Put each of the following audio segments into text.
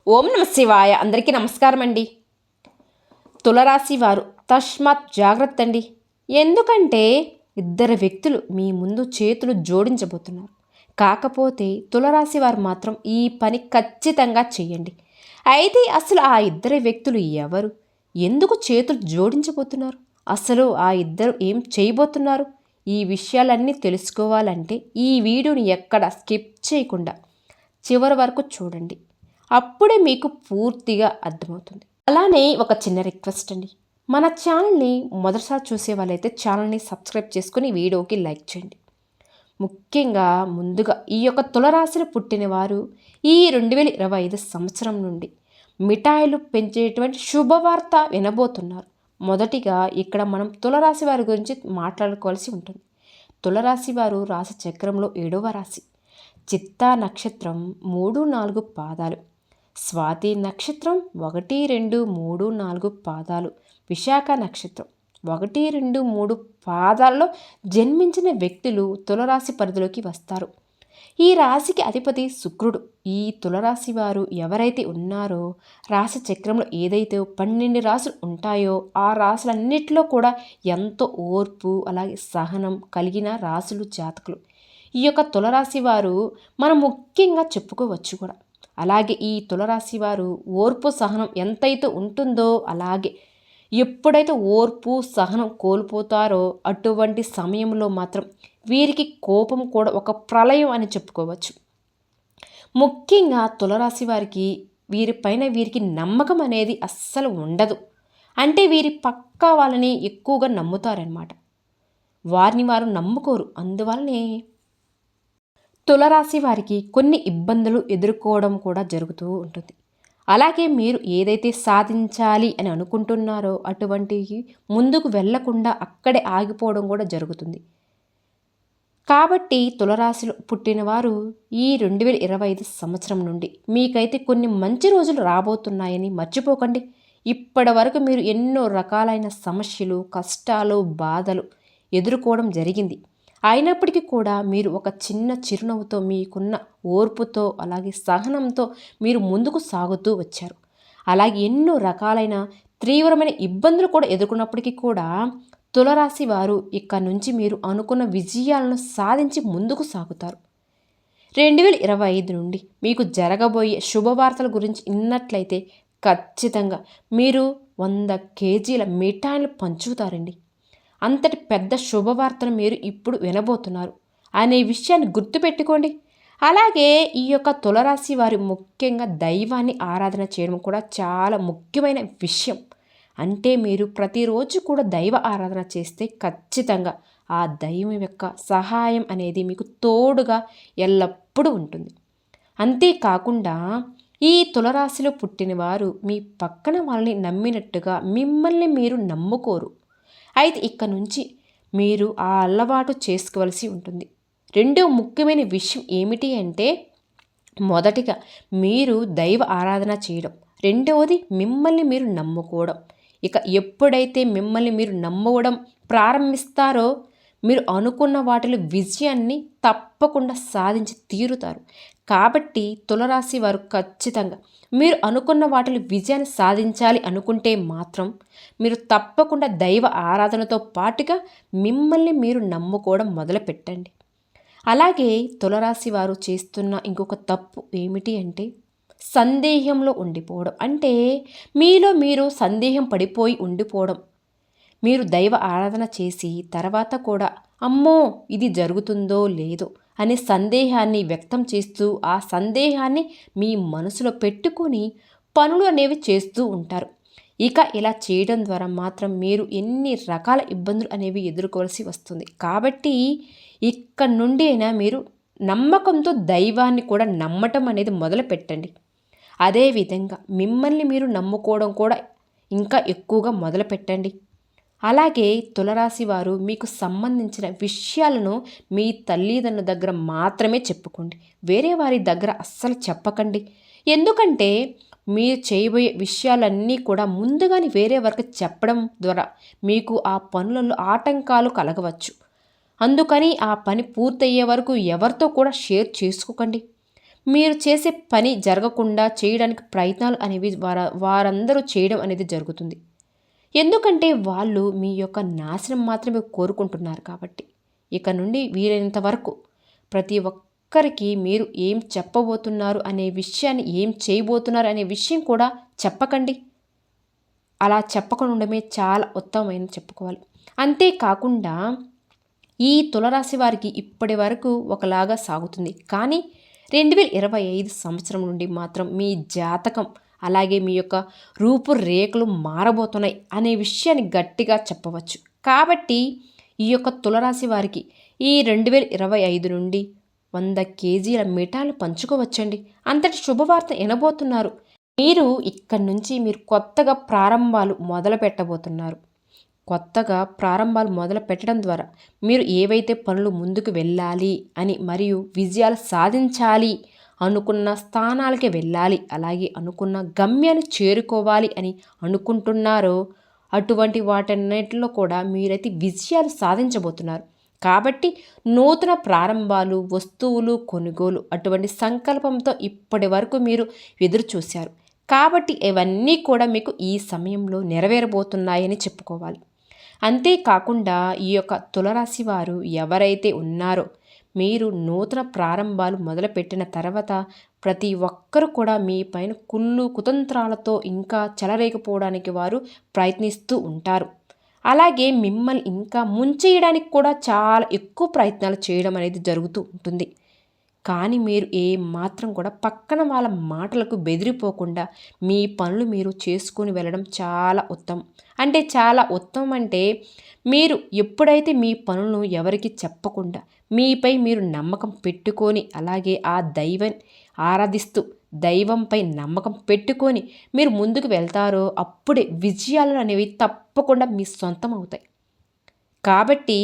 ఓం నమ శివాయ. అందరికీ నమస్కారం అండి. తులరాశి వారు తస్మాత్ జాగ్రత్త అండి. ఎందుకంటే ఇద్దరు వ్యక్తులు మీ ముందు చేతులు జోడించబోతున్నారు. కాకపోతే తులరాశి వారు మాత్రం ఈ పని ఖచ్చితంగా చేయండి. అయితే అసలు ఆ ఇద్దరు వ్యక్తులు ఎవరు? ఎందుకు చేతులు జోడించబోతున్నారు? అసలు ఆ ఇద్దరు ఏం చేయబోతున్నారు? ఈ విషయాలన్నీ తెలుసుకోవాలంటే ఈ వీడియోని ఎక్కడ స్కిప్ చేయకుండా చివరి వరకు చూడండి. అప్పుడే మీకు పూర్తిగా అర్థమవుతుంది. అలానే ఒక చిన్న రిక్వెస్ట్ అండి. మన ఛానల్ని మొదటిసారి చూసే వాళ్ళైతే ఛానల్ని సబ్స్క్రైబ్ చేసుకుని వీడియోకి లైక్ చేయండి. ముఖ్యంగా ముందుగా ఈ యొక్క తులరాశిలో పుట్టిన వారు ఈ 2025 సంవత్సరం నుండి మిఠాయిలు పెంచేటువంటి శుభవార్త వినబోతున్నారు. మొదటిగా ఇక్కడ మనం తులరాశి వారి గురించి మాట్లాడుకోవాల్సి ఉంటుంది. తులరాశి వారు రాశి చక్రంలో 7వ రాశి. చిత్తా నక్షత్రం 3, 4 పాదాలు. స్వాతి నక్షత్రం 1, 2, 3, 4 పాదాలు. విశాఖ నక్షత్రం 1, 2, 3 పాదాల్లో జన్మించిన వ్యక్తులు తులరాశి పరిధిలోకి వస్తారు. ఈ రాశికి అధిపతి శుక్రుడు. ఈ తులరాశి వారు ఎవరైతే ఉన్నారో రాశి చక్రంలో ఏదైతే 12 రాశులు ఉంటాయో ఆ రాశులన్నిటిలో కూడా ఎంతో ఓర్పు అలాగే సహనం కలిగిన రాశులు జాతకులు. ఈ యొక్క తులరాశి వారు మనం ముఖ్యంగా చెప్పుకోవచ్చు కూడా. అలాగే ఈ తులరాశి వారు ఓర్పు సహనం ఎంతైతే ఉంటుందో అలాగే ఎప్పుడైతే ఓర్పు సహనం కోల్పోతారో అటువంటి సమయంలో మాత్రం వీరికి కోపం కూడా ఒక ప్రళయం అని చెప్పుకోవచ్చు. ముఖ్యంగా తులరాశి వారికి వీరిపైన వీరికి నమ్మకం అనేది అస్సలు ఉండదు. అంటే వీరి పక్క వాళ్ళని ఎక్కువగా నమ్ముతారనమాట. వారిని వారు నమ్ముకోరు. అందువల్లనే తులరాశి వారికి కొన్ని ఇబ్బందులు ఎదుర్కోవడం కూడా జరుగుతూ ఉంటుంది. అలాగే మీరు ఏదైతే సాధించాలి అని అనుకుంటున్నారో అటువంటి ముందుకు వెళ్లకుండా అక్కడే ఆగిపోవడం కూడా జరుగుతుంది. కాబట్టి తులరాశిలో పుట్టినవారు ఈ 2025 సంవత్సరం నుండి మీకైతే కొన్ని మంచి రోజులు రాబోతున్నాయని మర్చిపోకండి. ఇప్పటి వరకు మీరు ఎన్నో రకాలైన సమస్యలు, కష్టాలు, బాధలు ఎదుర్కోవడం జరిగింది. అయినప్పటికీ కూడా మీరు ఒక చిన్న చిరునవ్వుతో మీకున్న ఓర్పుతో అలాగే సహనంతో మీరు ముందుకు సాగుతూ వచ్చారు. అలాగే ఎన్నో రకాలైన తీవ్రమైన ఇబ్బందులు కూడా ఎదుర్కొన్నప్పటికీ కూడా తులరాశి వారు ఇక్కడ నుంచి మీరు అనుకున్న విజయాలను సాధించి ముందుకు సాగుతారు. 2025 నుండి మీకు జరగబోయే శుభవార్తల గురించి విన్నట్లయితే ఖచ్చితంగా మీరు 100 కేజీల మిఠాయిలు పంచుతారండి. అంతటి పెద్ద శుభవార్తను మీరు ఇప్పుడు వినబోతున్నారు అనే విషయాన్ని గుర్తుపెట్టుకోండి. అలాగే ఈ యొక్క తులరాశి వారి ముఖ్యంగా దైవాన్ని ఆరాధన చేయడం కూడా చాలా ముఖ్యమైన విషయం. అంటే మీరు ప్రతిరోజు కూడా దైవ ఆరాధన చేస్తే ఖచ్చితంగా ఆ దైవం యొక్క సహాయం అనేది మీకు తోడుగా ఎల్లప్పుడూ ఉంటుంది. అంతేకాకుండా ఈ తులరాశిలో పుట్టిన వారు మీ పక్కన వాళ్ళని నమ్మినట్టుగా మిమ్మల్ని మీరు నమ్ముకోరు. అయితే ఇక్కడ నుంచి మీరు ఆ అలవాటు చేసుకోవలసి ఉంటుంది. రెండో ముఖ్యమైన విషయం ఏమిటి అంటే మొదటిగా మీరు దైవ ఆరాధన చేయడం, రెండవది మిమ్మల్ని మీరు నమ్ముకోవడం. ఇక ఎప్పుడైతే మిమ్మల్ని మీరు నమ్మవడం ప్రారంభిస్తారో మీరు అనుకున్న వాటిలో విజయాన్ని తప్పకుండా సాధించి తీరుతారు. కాబట్టి తులరాశి వారు ఖచ్చితంగా మీరు అనుకున్న వాటిలో విజయాన్ని సాధించాలి అనుకుంటే మాత్రం మీరు తప్పకుండా దైవ ఆరాధనతో పాటుగా మిమ్మల్ని మీరు నమ్ముకోవడం మొదలుపెట్టండి. అలాగే తులరాశి వారు చేస్తున్న ఇంకొక తప్పు ఏమిటి అంటే సందేహంలో ఉండిపోవడం. అంటే మీలో మీరు సందేహం పడిపోయి ఉండిపోవడం. మీరు దైవ ఆరాధన చేసి తర్వాత కూడా అమ్మో ఇది జరుగుతుందో లేదో అనే సందేహాన్ని వ్యక్తం చేస్తూ ఆ సందేహాన్ని మీ మనసులో పెట్టుకొని పనులు అనేవి చేస్తూ ఉంటారు. ఇక ఇలా చేయడం ద్వారా మాత్రం మీరు ఎన్ని రకాల ఇబ్బందులు అనేవి ఎదుర్కోవాల్సి వస్తుంది. కాబట్టి ఇక్కడ నుండి అయినా మీరు నమ్మకంతో దైవాన్ని కూడా నమ్మటం అనేది మొదలు పెట్టండి. అదేవిధంగా మిమ్మల్ని మీరు నమ్ముకోవడం కూడా ఇంకా ఎక్కువగా మొదలు పెట్టండి. అలాగే తులరాశి వారు మీకు సంబంధించిన విషయాలను మీ తల్లిదండ్రుల దగ్గర మాత్రమే చెప్పుకోండి. వేరే వారి దగ్గర అస్సలు చెప్పకండి. ఎందుకంటే మీరు చేయబోయే విషయాలన్నీ కూడా ముందుగానే వేరే వారికి చెప్పడం ద్వారా మీకు ఆ పనులలో ఆటంకాలు కలగవచ్చు. అందుకని ఆ పని పూర్తయ్యే వరకు ఎవరితో కూడా షేర్ చేసుకోకండి. మీరు చేసే పని జరగకుండా చేయడానికి ప్రయత్నాలు అనేవి వారందరూ చేయడం అనేది జరుగుతుంది. ఎందుకంటే వాళ్ళు మీ యొక్క నాశనం మాత్రమే కోరుకుంటున్నారు కాబట్టి. ఇక నుండి వీలైనంత వరకు ప్రతి ఒక్కరికి మీరు ఏం చెప్పబోతున్నారు అనే విషయాన్ని, ఏం చేయబోతున్నారు అనే విషయం కూడా చెప్పకండి. అలా చెప్పకుండా ఉండడమే చాలా ఉత్తమమైన చెప్పుకోవాలి. అంతేకాకుండా ఈ తులరాశి వారికి ఇప్పటి వరకు ఒకలాగా సాగుతుంది. కానీ 2025 సంవత్సరం నుండి మాత్రం మీ జాతకం, అలాగే మీ యొక్క రూపురేఖలు మారబోతున్నాయి అనే విషయాన్ని గట్టిగా చెప్పవచ్చు. కాబట్టి ఈ యొక్క తులరాశి వారికి ఈ 2025 నుండి 100 కేజీల మిఠాయిలు పంచుకోవచ్చండి. అంతటి శుభవార్త వినబోతున్నారు. మీరు ఇక్కడి నుంచి కొత్తగా ప్రారంభాలు మొదలు పెట్టబోతున్నారు. కొత్తగా ప్రారంభాలు మొదలు పెట్టడం ద్వారా మీరు ఏవైతే పనులు ముందుకు వెళ్ళాలి అని, మరియు విజయాలు సాధించాలి అనుకున్న స్థానాలకి వెళ్ళాలి, అలాగే అనుకున్న గమ్యాన్ని చేరుకోవాలి అని అనుకుంటున్నారో అటువంటి వాటన్నిటిలో కూడా మీరైతే విజయాలు సాధించబోతున్నారు. కాబట్టి నూతన ప్రారంభాలు, వస్తువులు కొనుగోలు అటువంటి సంకల్పంతో ఇప్పటి వరకు మీరు ఎదురు చూశారు. కాబట్టి ఇవన్నీ కూడా మీకు ఈ సమయంలో నెరవేరబోతున్నాయని చెప్పుకోవాలి. అంతేకాకుండా ఈ యొక్క తులరాశి వారు ఎవరైతే ఉన్నారో, మీరు నూతన ప్రారంభాలు మొదలుపెట్టిన తర్వాత ప్రతి ఒక్కరు కూడా మీ పైన కుళ్ళు కుతంత్రాలతో ఇంకా చెలరేగిపోవడానికి వారు ప్రయత్నిస్తూ ఉంటారు. అలాగే మిమ్మల్ని ఇంకా ముంచేయడానికి కూడా చాలా ఎక్కువ ప్రయత్నాలు చేయడం అనేది జరుగుతూ ఉంటుంది. కానీ మీరు మాత్రం కూడా పక్కన వాళ్ళ మాటలకు బెదిరిపోకుండా మీ పనులు మీరు చేసుకొని వెళ్ళడం చాలా ఉత్తమం. అంటే చాలా ఉత్తమం అంటే మీరు ఎప్పుడైతే మీ పనులను ఎవరికి చెప్పకుండా మీపై మీరు నమ్మకం పెట్టుకొని, అలాగే ఆ దైవం ఆరాధిస్తూ దైవంపై నమ్మకం పెట్టుకొని మీరు ముందుకు వెళ్తారో అప్పుడే విజయాలు అనేవి తప్పకుండా మీ సొంతం అవుతాయి. కాబట్టి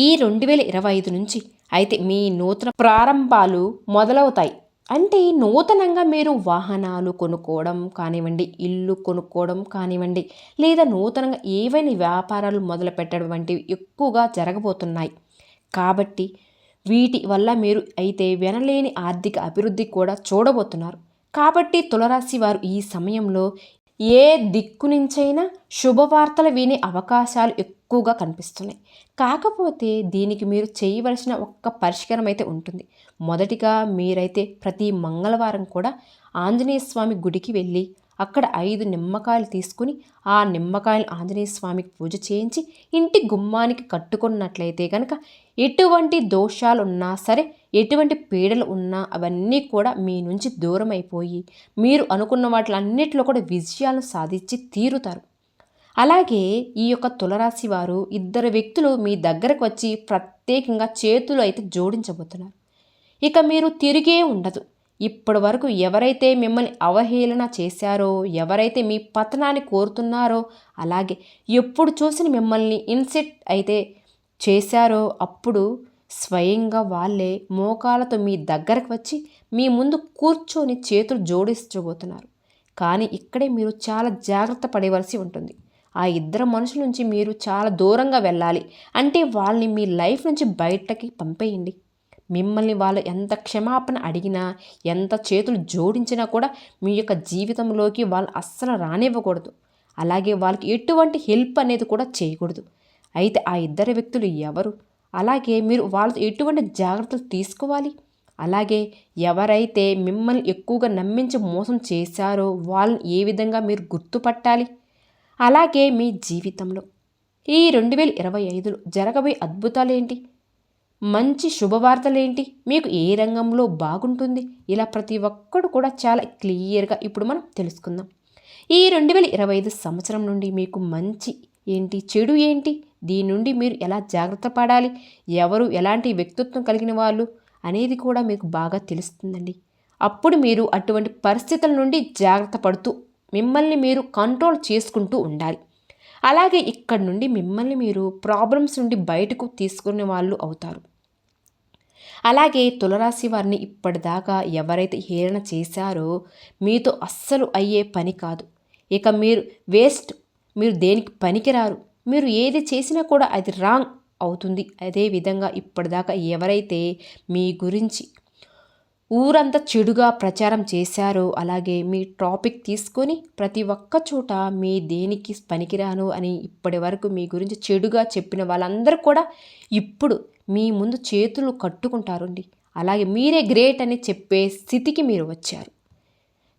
ఈ 2025 నుంచి అయితే మీ నూతన ప్రారంభాలు మొదలవుతాయి. అంటే నూతనంగా మీరు వాహనాలు కొనుక్కోవడం కానివ్వండి, ఇల్లు కొనుక్కోవడం కానివ్వండి, లేదా నూతనంగా ఏవైనా వ్యాపారాలు మొదలు పెట్టడం వంటివి ఎక్కువగా జరగబోతున్నాయి. కాబట్టి వీటి వల్ల మీరు అయితే వినలేని ఆర్థిక అభివృద్ధి కూడా చూడబోతున్నారు. కాబట్టి తులరాశి వారు ఈ సమయంలో ఏ దిక్కు నుంచైనా శుభవార్తలు వినే అవకాశాలు ఎక్కువగా కనిపిస్తున్నాయి. కాకపోతే దీనికి మీరు చేయవలసిన ఒక్క పరిష్కారం అయితే ఉంటుంది. మొదటిగా మీరైతే ప్రతి మంగళవారం కూడా ఆంజనేయ స్వామి గుడికి వెళ్ళి అక్కడ 5 నిమ్మకాయలు తీసుకుని ఆ నిమ్మకాయలు ఆంజనేయ స్వామికి పూజ చేయించి ఇంటి గుమ్మానికి కట్టుకున్నట్లయితే కనుక ఎటువంటి దోషాలు ఉన్నా సరే, ఎటువంటి పీడలు ఉన్నా అవన్నీ కూడా మీ నుంచి దూరం అయిపోయి మీరు అనుకున్న వాటిలన్నిటిలో కూడా విజయాలను సాధించి తీరుతారు. అలాగే ఈ యొక్క తులరాశి వారు 2 వ్యక్తులు మీ దగ్గరకు వచ్చి ప్రత్యేకంగా చేతులు అయితే జోడించబోతున్నారు. ఇక మీరు తిరిగే ఉండదు. ఇప్పటి వరకు ఎవరైతే మిమ్మల్ని అవహేళన చేశారో, ఎవరైతే మీ పతనాన్ని కోరుతున్నారో, అలాగే ఎప్పుడు చూసిన మిమ్మల్ని ఇన్సెట్ అయితే చేశారో అప్పుడు స్వయంగా వాళ్ళే మోకాలతో మీ దగ్గరకు వచ్చి మీ ముందు కూర్చొని చేతులు జోడించబోతున్నారు. కానీ ఇక్కడే మీరు చాలా జాగ్రత్త పడవలసి ఉంటుంది. ఆ 2 మనుషుల నుంచి మీరు చాలా దూరంగా వెళ్ళాలి. అంటే వాళ్ళని మీ లైఫ్ నుంచి బయటకి పంపేయండి. మిమ్మల్ని వాళ్ళు ఎంత క్షమాపణ అడిగినా, ఎంత చేతులు జోడించినా కూడా మీ యొక్క జీవితంలోకి వాళ్ళు అస్సలు రానివ్వకూడదు. అలాగే వాళ్ళకి ఎటువంటి హెల్ప్ అనేది కూడా చేయకూడదు. అయితే ఆ 2 వ్యక్తులు ఎవరు? అలాగే మీరు వాళ్ళతో ఎటువంటి జాగ్రత్తలు తీసుకోవాలి? అలాగే ఎవరైతే మిమ్మల్ని ఎక్కువగా నమ్మించి మోసం చేశారో వాళ్ళని ఏ విధంగా మీరు గుర్తుపట్టాలి? అలాగే మీ జీవితంలో ఈ 2025లో జరగబోయే అద్భుతాలేంటి? మంచి శుభవార్తలేంటి? మీకు ఏ రంగంలో బాగుంటుంది? ఇలా ప్రతి ఒక్కడు కూడా చాలా క్లియర్గా ఇప్పుడు మనం తెలుసుకుందాం. ఈ 2025 సంవత్సరం నుండి మీకు మంచి ఏంటి, చెడు ఏంటి, దీని నుండి మీరు ఎలా జాగ్రత్త పడాలి, ఎవరు ఎలాంటి వ్యక్తిత్వం కలిగిన వాళ్ళు అనేది కూడా మీకు బాగా తెలుస్తుందండి. అప్పుడు మీరు అటువంటి పరిస్థితుల నుండి జాగ్రత్త పడుతూ మిమ్మల్ని మీరు కంట్రోల్ చేసుకుంటూ ఉండాలి. అలాగే ఇక్కడ నుండి మిమ్మల్ని మీరు ప్రాబ్లమ్స్ నుండి బయటకు తీసుకునే వాళ్ళు అవుతారు. అలాగే తులరాశి వారిని ఇప్పటిదాకా ఎవరైతే హేళన చేశారో మీతో అస్సలు అయ్యే పని కాదు. ఇక మీరు వేస్ట్, మీరు దేనికి పనికిరారు, మీరు ఏది చేసినా కూడా అది రాంగ్ అవుతుంది. అదేవిధంగా ఇప్పటిదాకా ఎవరైతే మీ గురించి ఊరంతా చెడుగా ప్రచారం చేశారో, అలాగే మీ టాపిక్ తీసుకొని ప్రతి ఒక్క చోట మీ దేనికి పనికిరాను అని ఇప్పటి వరకు మీ గురించి చెడుగా చెప్పిన వాళ్ళందరూ కూడా ఇప్పుడు మీ ముందు చేతులు కట్టుకుంటారండి. అలాగే మీరే గ్రేట్ అని చెప్పే స్థితికి మీరు వచ్చారు.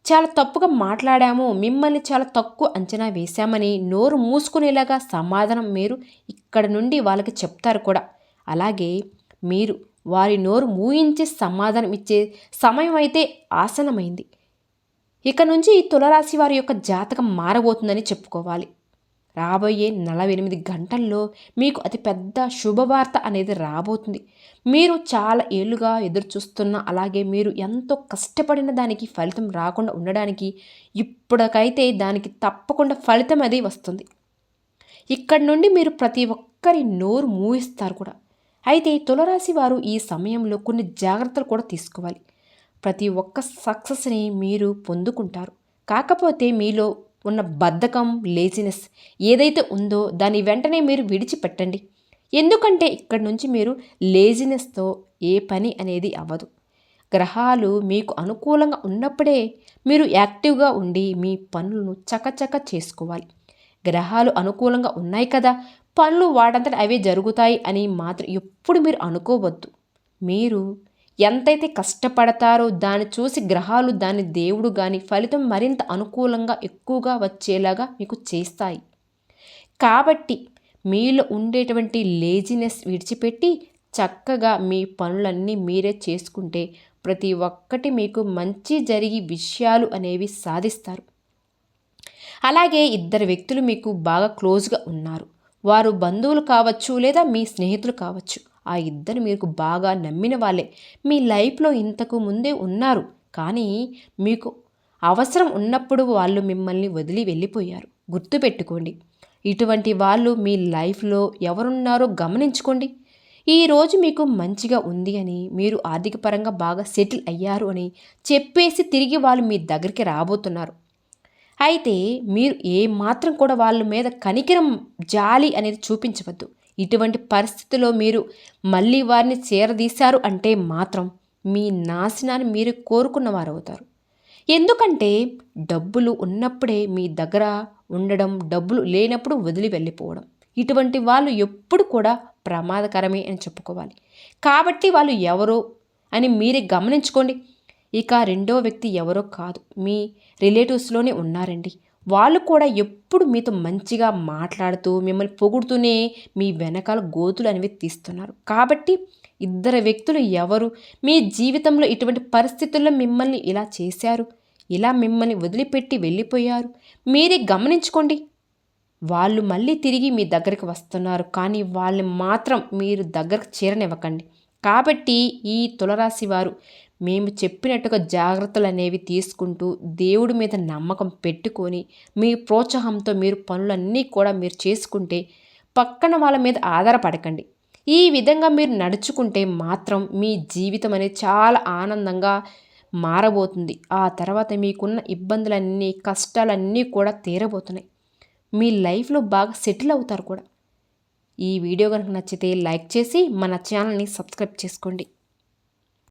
చాలా తప్పుగా మాట్లాడాము, మిమ్మల్ని చాలా తక్కువ అంచనా వేశామని నోరు మూసుకునేలాగా సమాధానం మీరు ఇక్కడ నుండి వాళ్ళకి చెప్తారు కూడా. అలాగే మీరు వారి నోరు మూయించి సమాధానం ఇచ్చే సమయం అయితే ఆసనమైంది. ఇక నుంచి ఈ తులరాశి వారి యొక్క జాతకం మారబోతుందని చెప్పుకోవాలి. రాబోయే 48 గంటల్లో మీకు అతి పెద్ద శుభవార్త అనేది రాబోతుంది. మీరు చాలా ఏళ్ళుగా ఎదురుచూస్తున్న, అలాగే మీరు ఎంతో కష్టపడిన దానికి ఫలితం రాకుండా ఉండడానికి ఇప్పటికైతే దానికి తప్పకుండా ఫలితం అది వస్తుంది. ఇక్కడి నుండి మీరు ప్రతి ఒక్కరి నోరు మూయిస్తారు కూడా. అయితే తులరాశి వారు ఈ సమయంలో కొన్ని జాగ్రత్తలు కూడా తీసుకోవాలి. ప్రతి ఒక్క సక్సెస్ని మీరు పొందుకుంటారు. కాకపోతే మీలో ఉన్న బద్ధకం, లేజినెస్ ఏదైతే ఉందో దాన్ని వెంటనే మీరు విడిచిపెట్టండి. ఎందుకంటే ఇక్కడి నుంచి మీరు లేజినెస్తో ఏ పని అనేది అవ్వదు. గ్రహాలు మీకు అనుకూలంగా ఉన్నప్పుడే మీరు యాక్టివ్గా ఉండి మీ పనులను చకచక చేసుకోవాలి. గ్రహాలు అనుకూలంగా ఉన్నాయి కదా, పనులు వాటంతట అవే జరుగుతాయి అని మాత్రం ఎప్పుడు మీరు అనుకోవద్దు. మీరు ఎంతైతే కష్టపడతారో దాన్ని చూసి గ్రహాలు, దాని దేవుడు కానీ ఫలితం మరింత అనుకూలంగా ఎక్కువగా వచ్చేలాగా మీకు చేస్తాయి. కాబట్టి మీలో ఉండేటువంటి లేజినెస్ విడిచిపెట్టి చక్కగా మీ పనులన్నీ మీరే చేసుకుంటే ప్రతి ఒక్కటి మీకు మంచి జరిగి విషయాలు అనేవి సాధిస్తారు. అలాగే ఇద్దరు వ్యక్తులు మీకు బాగా క్లోజ్గా ఉన్నారు. వారు బంధువులు కావచ్చు లేదా మీ స్నేహితులు కావచ్చు. ఆ ఇద్దరు మీకు బాగా నమ్మిన వాళ్ళే. మీ లైఫ్లో ఇంతకు ముందే ఉన్నారు, కానీ మీకు అవసరం ఉన్నప్పుడు వాళ్ళు మిమ్మల్ని వదిలి వెళ్ళిపోయారు. గుర్తుపెట్టుకోండి, ఇటువంటి వాళ్ళు మీ లైఫ్లో ఎవరున్నారో గమనించుకోండి. ఈరోజు మీకు మంచిగా ఉంది అని, మీరు ఆర్థికపరంగా బాగా సెటిల్ అయ్యారు అని చెప్పేసి తిరిగి వాళ్ళు మీ దగ్గరికి రాబోతున్నారు. అయితే మీరు ఏ మాత్రం కూడా వాళ్ళ మీద కనికరం, జాలి అనేది చూపించవద్దు. ఇటువంటి పరిస్థితిలో మీరు మళ్ళీ వారిని చేరదీశారు అంటే మాత్రం మీ నాశనాన్ని మీరు కోరుకున్నవారు అవుతారు. ఎందుకంటే డబ్బులు ఉన్నప్పుడే మీ దగ్గర ఉండడం, డబ్బులు లేనప్పుడు వదిలి వెళ్ళిపోవడం, ఇటువంటి వాళ్ళు ఎప్పుడు కూడా ప్రమాదకరమే అని చెప్పుకోవాలి. కాబట్టి వాళ్ళు ఎవరో అని మీరే గమనించుకోండి. ఇక రెండో వ్యక్తి ఎవరో కాదు, మీ రిలేటివ్స్లోనే ఉన్నారండి. వాళ్ళు కూడా ఎప్పుడు మీతో మంచిగా మాట్లాడుతూ మిమ్మల్ని పొగుడుతూనే మీ వెనకాల గోతులు అనేవి తీస్తున్నారు. కాబట్టి ఇద్దరు వ్యక్తులు ఎవరు మీ జీవితంలో ఇటువంటి పరిస్థితుల్లో మిమ్మల్ని ఇలా చేశారు, ఇలా మిమ్మల్ని వదిలిపెట్టి వెళ్ళిపోయారు, మీరే గమనించుకోండి. వాళ్ళు మళ్ళీ తిరిగి మీ దగ్గరికి వస్తున్నారు, కానీ వాళ్ళని మాత్రం మీరు దగ్గరకు చేరనివ్వకండి. కాబట్టి ఈ తులరాశి వారు మేము చెప్పినట్టుగా జాగ్రత్తలు అనేవి తీసుకుంటూ దేవుడి మీద నమ్మకం పెట్టుకొని మీ ప్రోత్సాహంతో మీరు పనులన్నీ కూడా మీరు చేసుకుంటే పక్కన వాళ్ళ మీద ఆధారపడకండి. ఈ విధంగా మీరు నడుచుకుంటే మాత్రం మీ జీవితం అనేది చాలా ఆనందంగా మారబోతుంది. ఆ తర్వాత మీకున్న ఇబ్బందులన్నీ, కష్టాలన్నీ కూడా తీరబోతున్నాయి. మీ లైఫ్లో బాగా సెటిల్ అవుతారు కూడా. ఈ వీడియో కనుక నచ్చితే లైక్ చేసి మన ఛానల్ని సబ్స్క్రైబ్ చేసుకోండి.